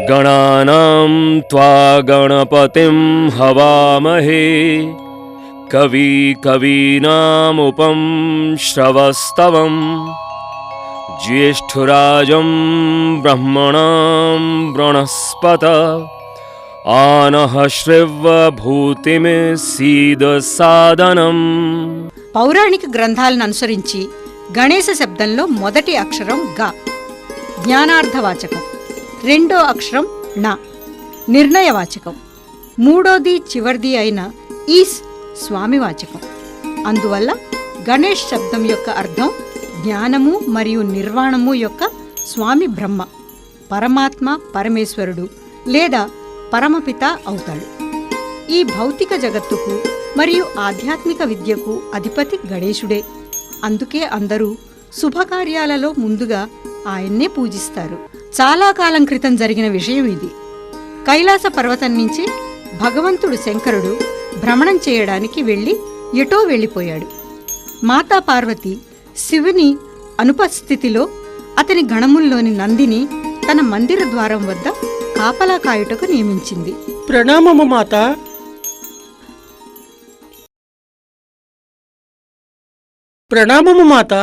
गणानां त्वा गणपतिं हवामहे कवीनामुपं श्रवस्तवं ज्येष्ठराजं ब्रह्मणां बृहस्पत आनः श्रवभूतिमिसीदसादनम्. పౌరాణిక గ్రంథాలను అనుసరించి గణేశ శబ్దంలో మొదటి అక్షరం గ జ్ఞానార్థవాచకం, రెండో అక్షరం ణ నిర్ణయవాచకం, మూడోది చివరిది అయిన ఈస్ స్వామివాచకం. అందువల్ల గణేష్ శబ్దం యొక్క అర్థం జ్ఞానము మరియు నిర్వాణము యొక్క స్వామి బ్రహ్మ, పరమాత్మ, పరమేశ్వరుడు లేదా పరమపిత అవుతాడు. ఈ భౌతిక జగత్తుకు మరియు ఆధ్యాత్మిక విద్యకు అధిపతి గణేశుడే. అందుకే అందరూ శుభకార్యాలలో ముందుగా ఆయన్నే పూజిస్తారు. చాలా కాలం క్రితం జరిగిన విషయం ఇది. కైలాస పర్వతం నుంచి భగవంతుడు శంకరుడు భ్రమణం చేయడానికి ఎటో వెళ్ళిపోయాడు. మాతా పార్వతి శివుని అనుపస్థితిలో అతని గణముల్లోని నందిని తన మందిర ద్వారం వద్ద కాపలా కాయుటకు నియమించింది. ప్రణామము మాతా. ప్రణామము మాతా.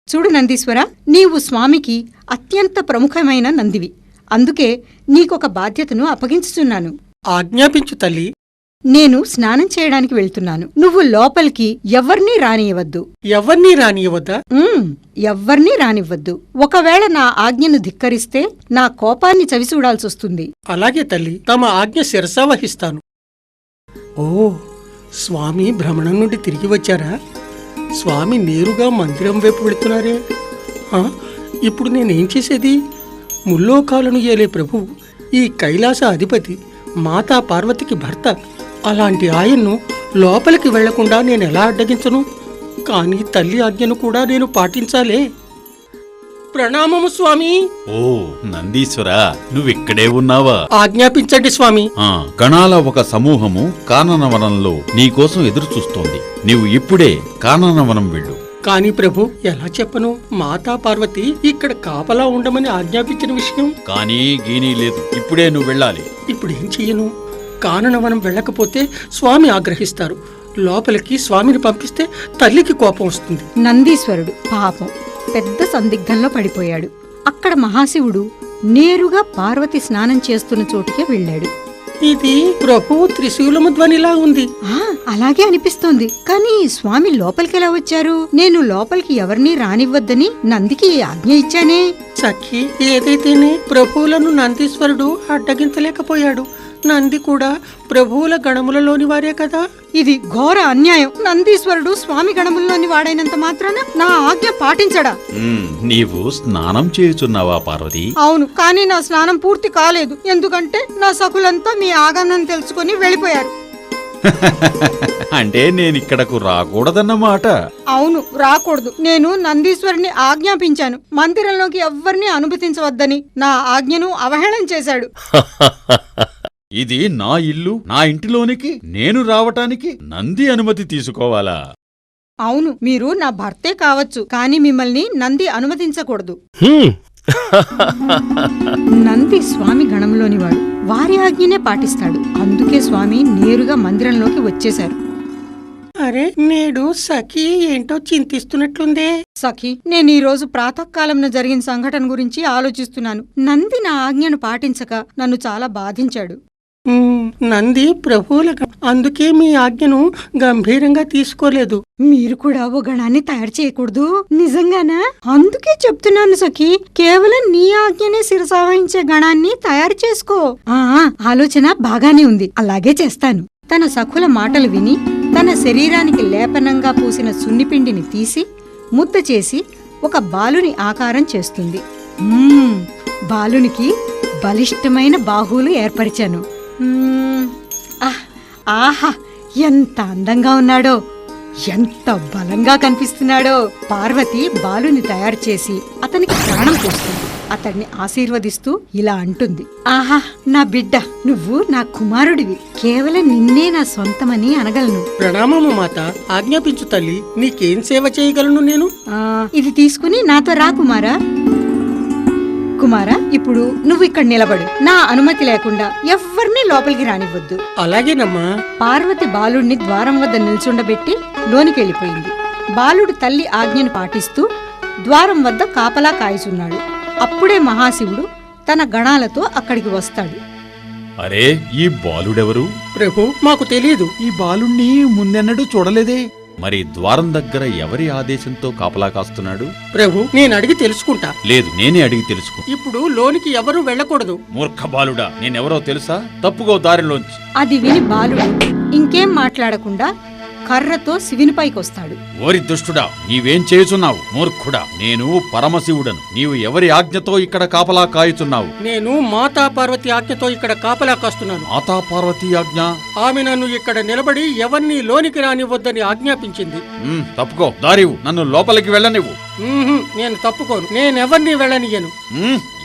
చూడు నందీశ్వర, నీవు స్వామికి అత్యంత ప్రముఖమైన నందివి. అందుకే నీకొక బాధ్యతను అప్పగించుచున్నాను. ఆజ్ఞాపించు తల్లి. నేను స్నానం చేయడానికి వెళ్తున్నాను. నువ్వు లోపలికి ఎవ్వర్నీ రానియవద్దు. ఎవ్వర్నీ రానియవద్దా? ఎవ్వర్నీ రానివ్వద్దు. ఒకవేళ నా ఆజ్ఞను ధిక్కరిస్తే నా కోపాన్ని చవిచూడాల్సొస్తుంది. అలాగే తల్లి, తమ ఆజ్ఞ శిరసా వహిస్తాను. ఓ, స్వామి భ్రమణం నుండి తిరిగి వచ్చారా? స్వామి నేరుగా మందిరం వైపు వెళుతున్నారే. ఇప్పుడు నేనేం చేసేది? ముల్లోకాలను ఏలే ప్రభువు, ఈ కైలాస అధిపతి, మాతా పార్వతికి భర్త. అలాంటి ఆయన్ను లోపలికి వెళ్లకుండా నేనెలా అడ్డగించను? కానీ తల్లి ఆజ్ఞను కూడా నేను పాటించాలే. ప్రణామము స్వామి. ఓ నందీశ్వరా, నువ్విక్కడే ఉన్నావా? ఆజ్ఞాపించండి స్వామి. గణాల ఒక సమూహము కాననవనంలో నీకోసం ఎదురు చూస్తోంది. నీవు ఇప్పుడే కాననవనం వెళ్ళు. కాని ప్రభు, ఎలా చెప్పను? మాతా పార్వతి ఇక్కడ కాపలా ఉండమని ఆజ్ఞాపించిన విషయం. కానీ గీనీ లేదు, ఇప్పుడే నువ్వు వెళ్ళాలి. ఇప్పుడేం చెయ్యను? కాననవనం వెళ్ళకపోతే స్వామి ఆగ్రహిస్తారు. లోపలికి స్వామిని పంపిస్తే తల్లికి కోపం వస్తుంది. నందీశ్వరుడు పాపం పెద్ద సందిగ్ధంలో పడిపోయాడు. అక్కడ మహాశివుడు నేరుగా పార్వతి స్నానం చేస్తున్న చోటుకే వెళ్ళాడు. ఇది ప్రభువు త్రిశూలము ధ్వనిలా ఉంది. అలాగే అనిపిస్తోంది. కానీ స్వామి లోపలికెలా వచ్చారు? నేను లోపలికి ఎవరినీ రానివ్వద్దని నందికి ఆజ్ఞ ఇచ్చానే. సఖి, ఏదైతేనే ప్రభువులను నందీశ్వరుడు అడ్డగించలేకపోయాడు. నంది కూడా ప్రభువుల గణములలోని వారే కదా. ఇది ఘోర అన్యాయం. నందీశ్వరుడు స్వామి గణముల్లోని వాడైనంత మాత్రాన నా ఆజ్ఞ పాటించడా? నీవు స్నానం చేయుచున్నావా పార్వతి? అవును, కానీ నా స్నానం పూర్తి కాలేదు. ఎందుకంటే నా సఖులంతా మీ ఆగమనం తెలుసుకుని వెళ్ళిపోయారు. అంటే నేనిక్కడకు రాకూడదన్నమాట? అవును, రాకూడదు. నేను నందీశ్వరుని ఆజ్ఞాపించాను, మందిరంలోకి ఎవ్వరినీ అనుమతించవద్దని. నా ఆజ్ఞను అవహేళన చేశాడు. ఇది నా ఇల్లు. నా ఇంటిలోనికి నేను రావటానికి నంది అనుమతి తీసుకోవాలా? అవును, మీరు నా భర్తే కావచ్చు, కానీ మిమ్మల్ని నంది అనుమతించకూడదు. నంది స్వామి గణంలోనివాడు, వారి ఆజ్ఞనే పాటిస్తాడు. అందుకే స్వామి నేరుగా మందిరంలోకి వచ్చేశారు. అరే, నేడు సఖి ఏంటో చింతిస్తున్నట్లుందే. సఖి, నేను ఈ రోజు ప్రాతకాలంలో జరిగిన సంఘటన గురించి ఆలోచిస్తున్నాను. నంది నా ఆజ్ఞను పాటించక నన్ను చాలా బాధించాడు. నంది ప్రభువుల, అందుకే మీ ఆజ్ఞను గంభీరంగా తీసుకోలేదు. మీరు కూడా ఓ గణాన్ని తయారు చేయకూడదు. నిజంగానా? అందుకే చెప్తున్నాను సఖి, కేవలం నీ ఆజ్ఞనే శిరసావహించే గణాన్ని తయారు చేసుకో. ఆలోచన బాగానే ఉంది, అలాగే చేస్తాను. తన సఖుల మాటలు విని తన శరీరానికి లేపనంగా పూసిన సున్నిపిండిని తీసి ముద్ద చేసి ఒక బాలుని ఆకారం చేస్తుంది. బాలునికి బలిష్టమైన బాహువులు ఏర్పరిచాను. ఆహా, ఎంత అందంగా ఉన్నాడో, ఎంత బలంగా కనిపిస్తున్నాడో. పార్వతి బాలుని తయారు చేసి అతనికి ప్రాణం పోస్తుంది. అతన్ని ఆశీర్వదిస్తూ ఇలా అంటుంది, ఆహా నా బిడ్డ, నువ్వు నా కుమారుడివి. కేవలం నిన్నే నా సొంతమని అనగలను. ప్రణామము మాత. ఆజ్ఞాపించు తల్లి, నీకేం సేవ చేయగలను నేను? ఇది తీసుకుని నాతో రా కుమారా. కుమారా, ఇప్పుడు నువ్వు ఇక్కడ నిలబడు. నా అనుమతి లేకుండా ఎవ్వరిని లోపలికి రానివ్వద్దు. అలాగేనమ్మా. పార్వతి బాలుడిని ద్వారం వద్ద నిల్చుండబెట్టి లోనికెళ్ళిపోయింది. బాలుడు తల్లి ఆజ్ఞను పాటిస్తూ ద్వారం వద్ద కాపలా కాయుచున్నాడు. అప్పుడే మహాశివుడు తన గణాలతో అక్కడికి వస్తాడు. అరే, ఈ బాలుడెవరు? ప్రభు, మాకు తెలియదు. ఈ బాలుణ్ణి ముందెన్నడూ చూడలేదే. మరి ద్వారం దగ్గర ఎవరి ఆదేశంతో కాపలా కాస్తున్నాడు? ప్రభు, నేను అడిగి తెలుసుకుంటా. లేదు, నేనే అడిగి తెలుసుకో. ఇప్పుడు లోనికి ఎవరూ వెళ్ళకూడదు. మూర్ఖ బాలుడా, నేనెవరో తెలుసా? తప్పుకో దారిలోంచి. అది విని బాలుడు ఇంకేం మాట్లాడకుండా కర్రతో శివునిపైకొస్తాడు. ఓరి దుష్టుడా, నీవేం చేయుచున్నావు? మూర్ఖుడా, నేను పరమశివుడను. నీవు ఎవరి ఆజ్ఞతో ఇక్కడ కాపలా కాయుచున్నావు? నేను మాతా పార్వతి ఆజ్ఞతో ఇక్కడ కాపలా కాస్తున్నాను. మాతా పార్వతి ఆజ్ఞ? ఆమె నన్ను ఇక్కడ నిలబడి ఎవరిని లోనికి రానివ్వద్దని ఆజ్ఞాపించింది. తప్పుకో దారివు, నన్ను లోపలికి వెళ్ళనివ్వు. నేను తప్పుకోను. నేనెవరిని వెళ్ళనియను.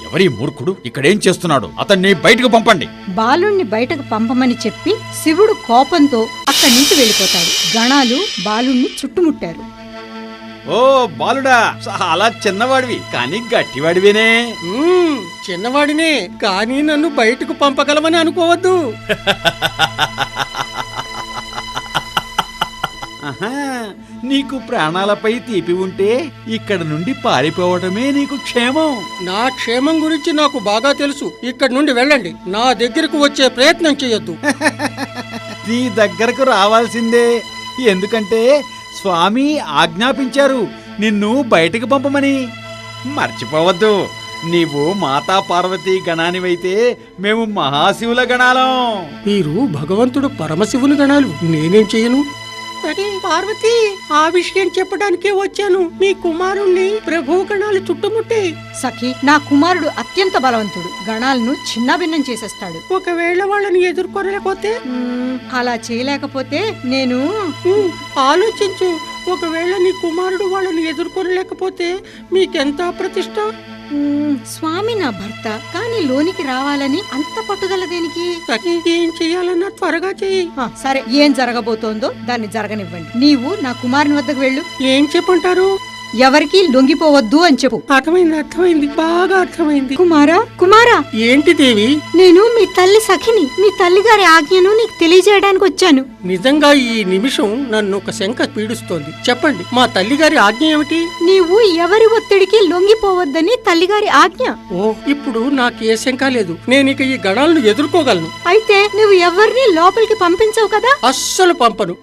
ఎవరి మూర్ఖుడు ఇక్కడేం చేస్తున్నాడు? అతన్ని బయటకు పంపండి. బాలుణ్ణి బయటకు పంపమని చెప్పి శివుడు కోపంతో అక్కడి నుంచి వెళ్ళిపోతాడు. గణాలు బాలుణ్ణి చుట్టుముట్టారు. ఓ బాలుడా, చాలా చిన్నవాడివి కానీ గట్టివాడివేనే. చిన్నవాడినే కానీ నన్ను బయటకు పంపగలవని అనుకోవద్దు. నీకు ప్రాణాలపై తీపి ఉంటే ఇక్కడ నుండి పారిపోవటమే నీకు క్షేమం. నా క్షేమం గురించి నాకు బాగా తెలుసు. ఇక్కడ నుండి వెళ్ళండి. నా దగ్గరకు వచ్చే ప్రయత్నం చేయొద్దు. నీ దగ్గరకు రావాల్సిందే. ఎందుకంటే స్వామి ఆజ్ఞాపించారు నిన్ను బయటకు పంపమని. మర్చిపోవద్దు, నీవు మాతా పార్వతీ గణానివైతే మేము మహాశివుల గణాలం. మీరు భగవంతుడు పరమశివుని గణాలు. నేనేం చేయను? పార్వతి, ఆ విషయం చెప్పడానికే వచ్చాను. మీ కుమారుణ్ణి ప్రభు గణాలు చుట్టుముట్టే. సఖి, నా కుమారుడు అత్యంత బలవంతుడు. గణాలను చిన్నాభిన్నం చేసేస్తాడు. ఒకవేళ వాళ్ళని ఎదుర్కోలేకపోతే? అలా చేయలేకపోతే నేను ఆలోచించు. ఒకవేళ నీ కుమారుడు వాళ్ళని ఎదుర్కోలేకపోతే మీకెంత ప్రతిష్ట? స్వామి నా భర్త, కానీ లోనికి రావాలని అంత పట్టుదల దేనికి? ఏం చెయ్యాలన్నా త్వరగా చెయ్యి. సరే, ఏం జరగబోతోందో దాన్ని జరగనివ్వండి. నీవు నా కుమారుని వద్దకు వెళ్ళు. ఏం చెప్పంటారు? ఎవరికి లొంగిపోవద్దు అని చెప్పు. అర్థమైంది, బాగా అర్థమైంది. కుమారా. ఏంటి దేవి? నేను మీ తల్లి సఖిని. మీ తల్లి గారి ఆజ్ఞను నీకు తెలియజేయడానికి వచ్చాను. నిజంగా ఈ నిమిషం నన్ను ఒక శంక పీడిస్తోంది. చెప్పండి, మా తల్లిగారి ఆజ్ఞ ఏమిటి? నీవు ఎవరి ఒత్తిడికి లొంగిపోవద్దని తల్లిగారి ఆజ్ఞ. ఓ, ఇప్పుడు నాకే శంక లేదు. నేను ఇక ఈ గణాలను ఎదుర్కోగలను. అయితే నువ్వు ఎవరిని లోపలికి పంపించవు కదా? అస్సలు పంపను.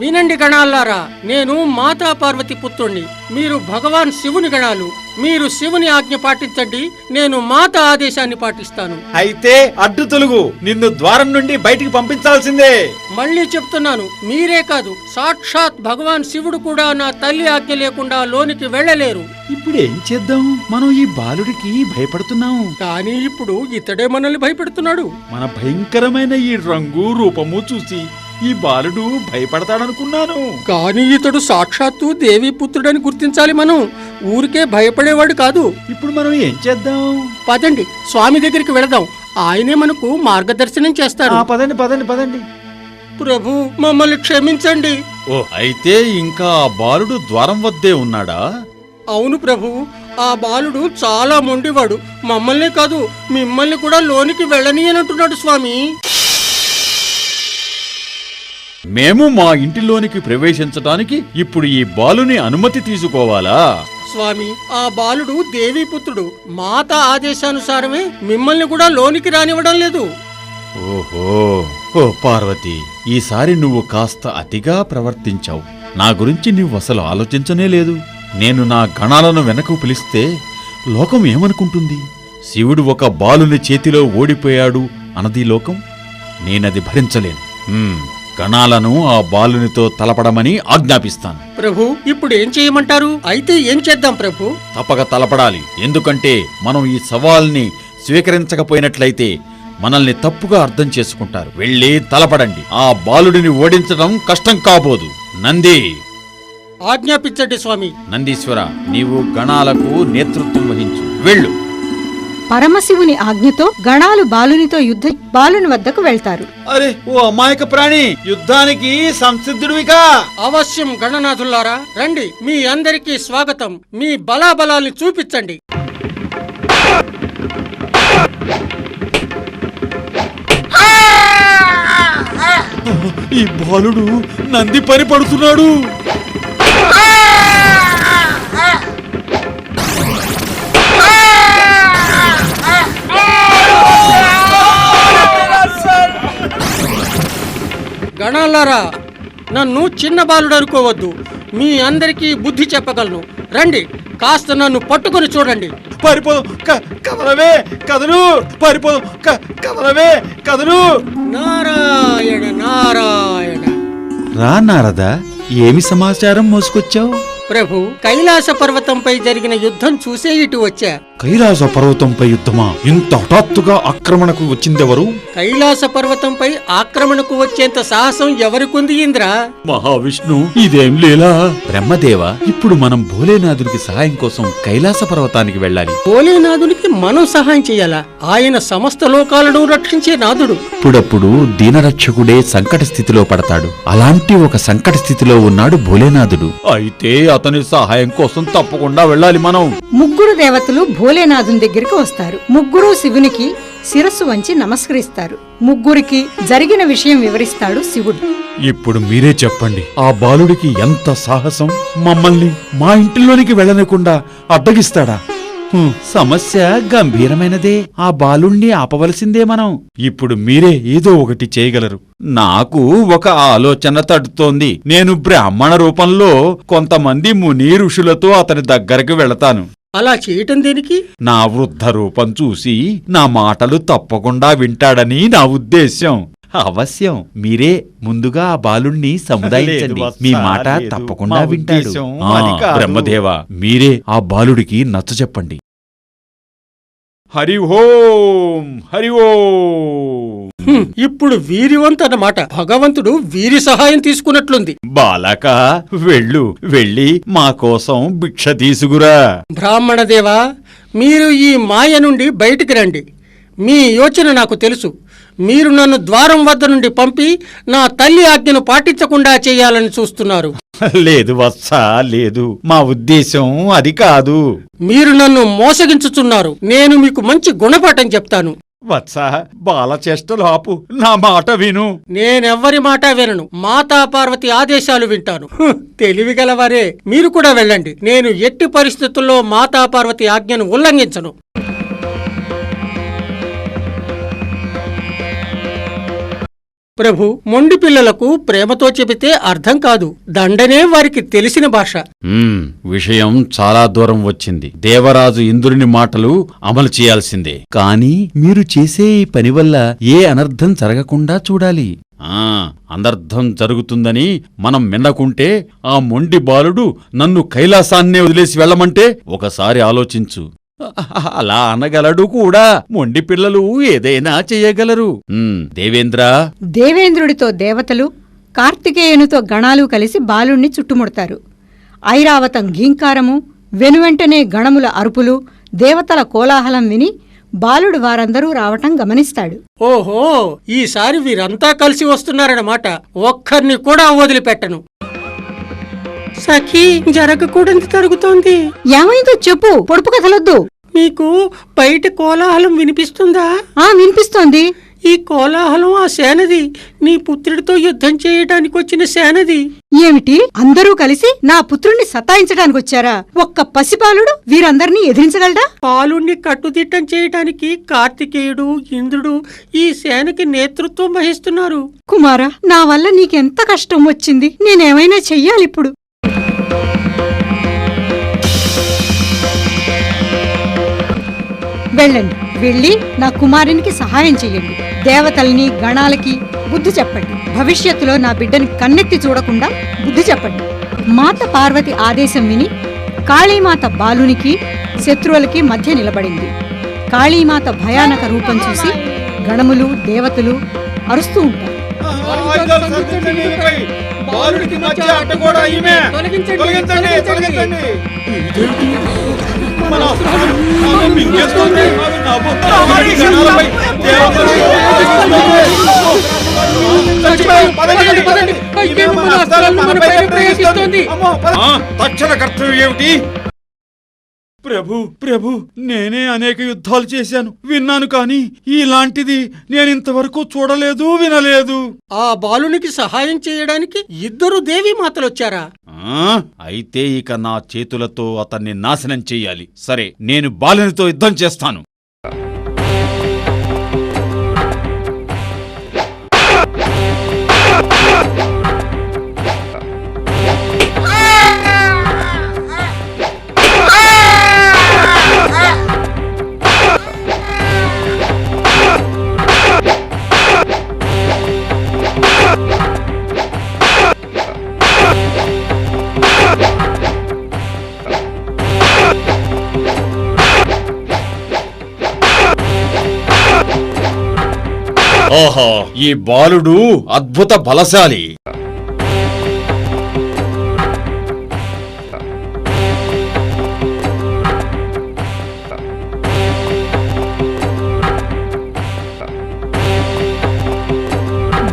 వినండి గణాలారా, నేను మాతా పార్వతి పుత్రుణ్ణి. మీరు భగవాన్ శివుని గణాలు. మీరు శివుని ఆజ్ఞ పాటించండి, నేను మాత ఆదేశాన్ని పాటిస్తాను. అయితే అడ్డు తొలుగు, నిన్ను ద్వారం నుండి బయటికి పంపించాల్సిందే. మళ్ళీ చెప్తున్నాను, మీరే కాదు, సాక్షాత్ భగవాన్ శివుడు కూడా నా తల్లి ఆజ్ఞ లేకుండా లోనికి వెళ్ళలేరు. ఇప్పుడు ఏం చేద్దాం? మనం ఈ బాలుడికి భయపడుతున్నాం, కానీ ఇప్పుడు ఇతడే మనల్ని భయపెడుతున్నాడు. మన భయంకరమైన ఈ రంగు రూపము చూసి ఈ బాలుడు భయపడతాడనుకున్నాను. కానీ ఇతడు సాక్షాత్తు దేవి పుత్రుడని గుర్తించాలి మనం. ఊరికే భయపడేవాడు కాదు. ఇప్పుడు మనం ఏం చేద్దాం? పదండి, స్వామి దగ్గరికి వెళదాం. ఆయనే మనకు మార్గదర్శనం చేస్తారు. పదండి. ప్రభు, మమ్మల్ని క్షమించండి. ఓ, అయితే ఇంకా ఆ బాలుడు ద్వారం వద్దే ఉన్నాడా? అవును ప్రభు, ఆ బాలుడు చాలా మొండివాడు. మమ్మల్నే కాదు, మిమ్మల్ని కూడా లోనికి వెళ్ళనీయనంటున్నాడు స్వామి. మేము మా ఇంటిలోనికి ప్రవేశించటానికి ఇప్పుడు ఈ బాలుని అనుమతి తీసుకోవాలా? స్వామి, ఆ బాలుడు దేవీపుత్రుడు. మాత ఆదేశానుసారమే మిమ్మల్ని కూడా లోనికి రానివ్వడం లేదు. ఓ పార్వతి, ఈసారి నువ్వు కాస్త అతిగా ప్రవర్తించావు. నా గురించి నువ్వు అసలు ఆలోచించనే లేదు. నేను నా గణాలను వెనక్కు పిలిస్తే లోకం ఏమనుకుంటుంది? శివుడు ఒక బాలుని చేతిలో ఓడిపోయాడు అన్నది లోకం. నేనది భరించలేను. గణాలను ఆ బాలునితో తలపడమని ఆజ్ఞాపిస్తాను. ప్రభు, ఇప్పుడు ఏం చేయమంటారు? అయితే ఏం చేద్దాం ప్రభు? తప్పక తలపడాలి. ఎందుకంటే మనం ఈ సవాల్ని స్వీకరించకపోయినట్లయితే మనల్ని తప్పుగా అర్థం చేసుకుంటారు. వెళ్ళి తలపడండి. ఆ బాలుడిని ఓడించడం కష్టం కాబోదు. నంది, ఆజ్ఞాపించండి స్వామి. నందీశ్వర, నీవు గణాలకు నేతృత్వం వహించు. వెళ్ళు. పరమశివుని ఆజ్ఞతో గణాలు బాలునితో బాలుని వద్దకు వెళ్తారు. అరే ఓ అమాయక ప్రాణి, యుద్ధానికి సంసిద్ధుడివిగా. అవశ్యం గణనాథులారా, రండి. మీ అందరికీ స్వాగతం. మీ బలాబలాల్ని చూపించండి. ఈ బాలుడు నంది పని పడుతున్నాడు. గణాలారా, నన్ను చిన్న బాలుడు అనుకోవద్దు. మీ అందరికీ బుద్ధి చెప్పగలను. రండి, కాస్త నన్ను పట్టుకొని చూడండి. పారిపోదు, కదలవే, కదలు, పారిపోదు, కదలవే, కదలు. నారాయణ నారాయణ. రా నారదా, ఏమి సమాచారం మోసుకొచ్చావు? ప్రభు, కైలాస పర్వతంపై జరిగిన యుద్ధం చూసే ఇటు వచ్చా. కైలాస పర్వతంపై యుద్ధమా? ఇంత హఠాత్తుగా ఆక్రమణకు వచ్చిందెవరు? కైలాస పర్వతంపై ఆక్రమణకు వచ్చేంత సాహసం ఎవరికుంది ఇంద్ర? మహావిష్ణు, ఇదేం లీలా? బ్రహ్మదేవ, ఇప్పుడు మనం భోలేనాథుడికి సహాయం కోసం కైలాస పర్వతానికి వెళ్ళాలి. భోలేనాథునికి మనం సహాయం చెయ్యాలా? ఆయన సమస్త లోకాలను రక్షించే నాథుడు. అప్పుడప్పుడు దీనరక్షకుడే సంకట స్థితిలో పడతాడు. అలాంటి ఒక సంకట స్థితిలో ఉన్నాడు భోలేనాథుడు. అయితే అతని సహాయం కోసం తప్పకుండా వెళ్ళాలి మనం. ముగ్గురు దేవతలు భోలేనాథుని దగ్గరికి వస్తారు. ముగ్గురు శివునికి శిరస్సు వంచి నమస్కరిస్తారు. ముగ్గురికి జరిగిన విషయం వివరిస్తాడు శివుడు. ఇప్పుడు మీరే చెప్పండి, ఆ బాలుడికి ఎంత సాహసం? మమ్మల్ని మా ఇంటిలోనికి వెళ్ళనికుండా అడ్డగిస్తాడా? సమస్య గంభీరమైనదే. ఆ బాలుణ్ణి ఆపవలసిందే మనం. ఇప్పుడు మీరే ఏదో ఒకటి చేయగలరు. నాకు ఒక ఆలోచన తడుతోంది. నేను బ్రాహ్మణ రూపంలో కొంతమంది ముని ఋషులతో అతని దగ్గరకు వెళతాను. అలా చేయటం దేనికి? నా వృద్ధ రూపం చూసి నా మాటలు తప్పకుండా వింటాడని నా ఉద్దేశ్యం. అవశ్యం. మీరే ముందుగా ఆ బాలుణ్ణి సముదాయించండి. మీ మాట తప్పకుండా వింటాడు. బ్రహ్మదేవ, మీరే ఆ బాలుడికి నచ్చచెప్పండి. హరి ఓం, హరి ఓం. ఇప్పుడు వీరివంతు అన్నమాట. భగవంతుడు వీరి సహాయం తీసుకున్నట్లుంది. బాలక, వెళ్ళి మా కోసం భిక్ష తీసుకురా. బ్రాహ్మణదేవా, మీరు ఈ మాయ నుండి బయటికి రండి. మీ యోచన నాకు తెలుసు. మీరు నన్ను ద్వారం వద్ద నుండి పంపి నా తల్లి ఆజ్ఞను పాటించకుండా చేయాలని చూస్తున్నారు. లేదు వత్సా, లేదు. మా ఉద్దేశం అది కాదు. మీరు నన్ను మోసగించుచున్నారు. నేను మీకు మంచి గుణపాఠం చెప్తాను. వత్సా, బాల చేష్టలు ఆపు. నా మాట విను. నేనెవ్వరి మాట వినను. మాతా పార్వతి ఆదేశాలు వింటాను. తెలివిగలవారే. మీరు కూడా వెళ్ళండి. నేను ఎట్టి పరిస్థితుల్లో మాతా పార్వతి ఆజ్ఞను ఉల్లంఘించను. ప్రభు, మొండి పిల్లలకు ప్రేమతో చెబితే అర్థం కాదు. దండనే వారికి తెలిసిన భాష. విషయం చాలా దూరం వచ్చింది. దేవరాజు ఇంద్రుని మాటలు అమలు చేయాల్సిందే. కాని మీరు చేసే ఈ పని వల్ల ఏ అనర్థం జరగకుండా చూడాలి. అనర్థం జరుగుతుందని మనం మిన్నకుంటే ఆ మొండి బాలుడు నన్ను కైలాసాన్నే వదిలేసి వెళ్ళమంటే ఒకసారి ఆలోచించు. అలా అనగలడు కూడా. మొండి పిల్లలు ఏదైనా చెయ్యగలరు. దేవేంద్ర. దేవేంద్రుడితో దేవతలు, కార్తికేయునితో గణాలు కలిసి బాలుణ్ణి చుట్టుముడతారు. ఐరావతం ఘీంకారము, వెనువెంటనే గణముల అరుపులు, దేవతల కోలాహలం విని బాలుడు వారందరూ రావటం గమనిస్తాడు. ఓహో, ఈసారి వీరంతా కలిసి వస్తున్నారన్నమాట. ఒక్కరిని కూడా వదిలిపెట్టను. సఖీ, జరగకూడదు జరుగుతోంది. ఏమైందో చెప్పు, పొడుపు కథలొద్దు. మీకు బయట కోలాహలం వినిపిస్తుందా? వినిపిస్తోంది. ఈ కోలాహలం ఆ సేనది. నీ పుత్రుడితో యుద్ధం చేయడానికి వచ్చిన సేనది. ఏమిటి, అందరూ కలిసి నా పుత్రుణ్ణి సతాయించడానికి వచ్చారా? ఒక్క పసిపాలుడు వీరందరినీ ఎదిరించగలడా? పాలుణ్ణి కట్టుదిట్టం చేయడానికి కార్తికేయుడు, ఇంద్రుడు ఈ సేనకి నేతృత్వం వహిస్తున్నారు. కుమారా, నా వల్ల నీకెంత కష్టం వచ్చింది. నేనేమైనా చెయ్యాలిప్పుడు. వెళ్ళండి, వెళ్ళి నా కుమారునికి సహాయం చెయ్యండి. దేవతల్ని, గణాలకి బుద్ధి చెప్పండి. భవిష్యత్తులో నా బిడ్డని కన్నెత్తి చూడకుండా బుద్ధి చెప్పండి. మాత పార్వతి ఆదేశం విని కాళీమాత బాలునికి, శత్రువులకి మధ్య నిలబడింది. కాళీమాత భయానక రూపం చూసి గణములు, దేవతలు అరుస్తూ ఉంటారు. తక్షణ కర్తవ్యం ఏమిటి? ప్రభు ప్రభు నేనే అనేక యుద్ధాలు చేశాను, విన్నాను, కాని ఇలాంటిది నేనింతవరకు చూడలేదు, వినలేదు. ఆ బాలునికి సహాయం చేయడానికి 2 దేవీమాతలొచ్చారా? అయితే ఇక నా చేతులతో అతన్ని నాశనం చెయ్యాలి. సరే, నేను బాలునితో యుద్ధం చేస్తాను. ఓహో, ఈ బాలుడు అద్భుత బలశాలి.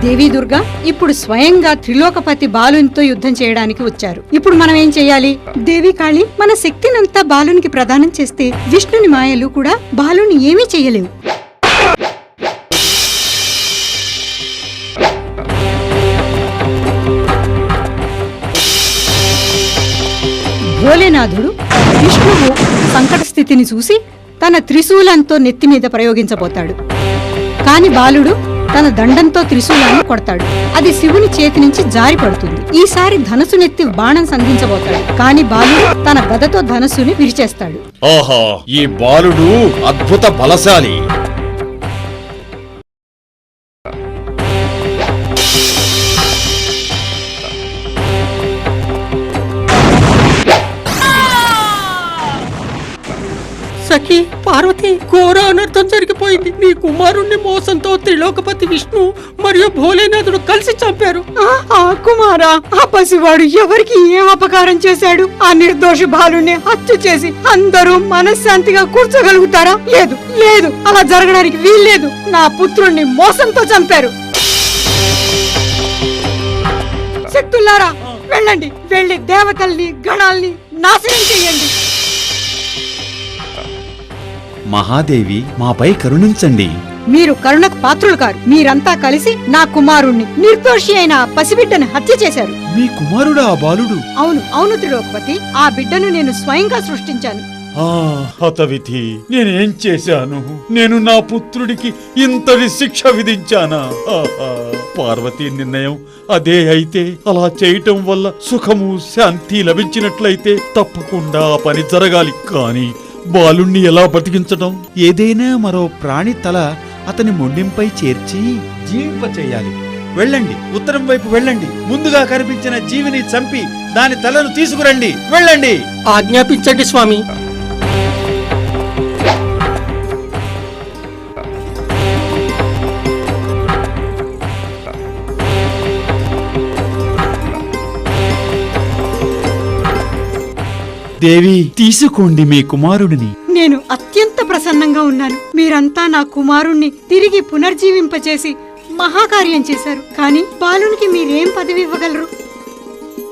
దేవీ దుర్గా ఇప్పుడు స్వయంగా త్రిలోకపతి బాలునితో యుద్ధం చేయడానికి వచ్చారు. ఇప్పుడు మనం ఏం చేయాలి? దేవి కాళి, మన శక్తినంతా బాలునికి ప్రదానం చేస్తే విష్ణుని మాయలు కూడా బాలుని ఏమీ చేయలేవు. భోలేనాథుడు విష్ణువు సంకట స్థితిని చూసి తన త్రిశూలంతో నెత్తిమీద ప్రయోగించబోతాడు. కాని బాలుడు తన దండంతో త్రిశూలాన్ని కొడతాడు. అది శివుని చేతి నుంచి జారి పడుతుంది. ఈసారి ధనస్సునెత్తి బాణం సంధించబోతాడు. కాని బాలుడు తన గదతో ధనస్సుని విరిచేస్తాడు. ఓహో, ఈ బాలుడు అద్భుత బలశాలి. సఖి పార్వతి, ఘోర అనర్థం జరిగిపోయింది. నీ కుమారుణ్ణి మోసంతో త్రిలోకపతి విష్ణు మరియు భోలేనాథుడు కలిసి చంపారు. కుమారా, ఆ పసివాడు ఎవరికి ఏం అపకారం చేశాడు? ఆ నిర్దోషి బాలుని హత్య చేసి అందరూ మనశ్శాంతిగా కూర్చోగలుగుతారా? లేదు లేదు, అలా జరగడానికి వీల్లేదు. నా పుత్రుణ్ణి మోసంతో చంపారు. శక్తులారా, వెళ్ళండి, వెళ్ళి దేవతల్ని గణాల్ని నాశనం చెయ్యండి. మహాదేవి, మాపై కరుణించండి. మీరు కరుణకు పాత్రులు కారు. మీరంతా కలిసి నా కుమారుణ్ణి, నిర్దోషి అయిన పసిబిడ్డను హత్య చేశారు. మీ కుమారుడా ఆ బాలుడు? అవును అవును త్రిలోకపతి, ఆ బిడ్డను నేను స్వయంగా సృష్టించాను. హతవిధి, నేనేం చేశాను? నేను నా పుత్రుడికి ఇంతటి శిక్ష విధించానా? పార్వతీ నిర్ణయం అదే అయితే, అలా చేయటం వల్ల సుఖము శాంతి లభించినట్లయితే తప్పకుండా ఆ పని జరగాలి. కాని బాలుణ్ణి ఎలా బతికించటం? ఏదైనా మరో ప్రాణి తల అతని మొండింపై చేర్చి జీవింప చేయాలి. వెళ్ళండి, ఉత్తరం వైపు వెళ్ళండి. ముందుగా కనిపించిన జీవిని చంపి దాని తలను తీసుకురండి. వెళ్ళండి. ఆజ్ఞాపించండి స్వామి. దేవి, తీసుకోండి మీ కుమారుడిని. నేను అత్యంత ప్రసన్నంగా ఉన్నాను. మీరంతా నా కుమారుణ్ణి తిరిగి పునర్జీవింపచేసి మహాకార్యం చేశారు. కానీ బాలునికి మీరేం పదవి ఇవ్వగలరు?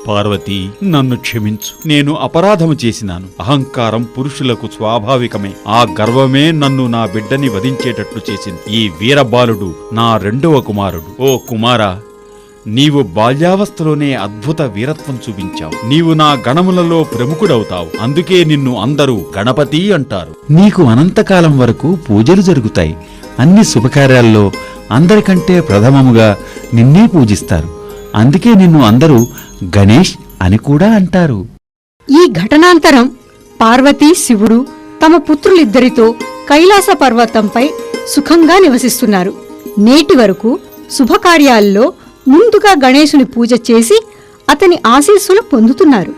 పార్వతి, నన్ను క్షమించు. నేను అపరాధము చేసినాను. అహంకారం పురుషులకు స్వాభావికమే. ఆ గర్వమే నన్ను నా బిడ్డని వధించేటట్లు చేసింది. ఈ వీరబాలుడు నా 2వ కుమారుడు. ఓ కుమారా, నీవు బాల్యావస్థలోనే అద్భుత వీరత్వం చూపించావు. నీవు నా గణములలో ప్రముఖుడవుతావు. అందుకే నిన్ను అందరూ గణపతి అంటారు. నీకు అనంతకాలం వరకు పూజలు జరుగుతాయి. అన్ని శుభకార్యాల్లో అందరికంటే ప్రథమముగా నిన్నే పూజిస్తారు. అందుకే నిన్ను అందరూ గణేష్ అని కూడా అంటారు. ఈ ఘటనాంతరం పార్వతీ శివుడు తమ పుత్రులిద్దరితో కైలాస పర్వతంపై సుఖంగా నివసిస్తున్నారు. నేటి వరకు శుభకార్యాల్లో ముందుగా గణేశుని పూజ చేసి అతని ఆశీస్సులు పొందుతున్నారు.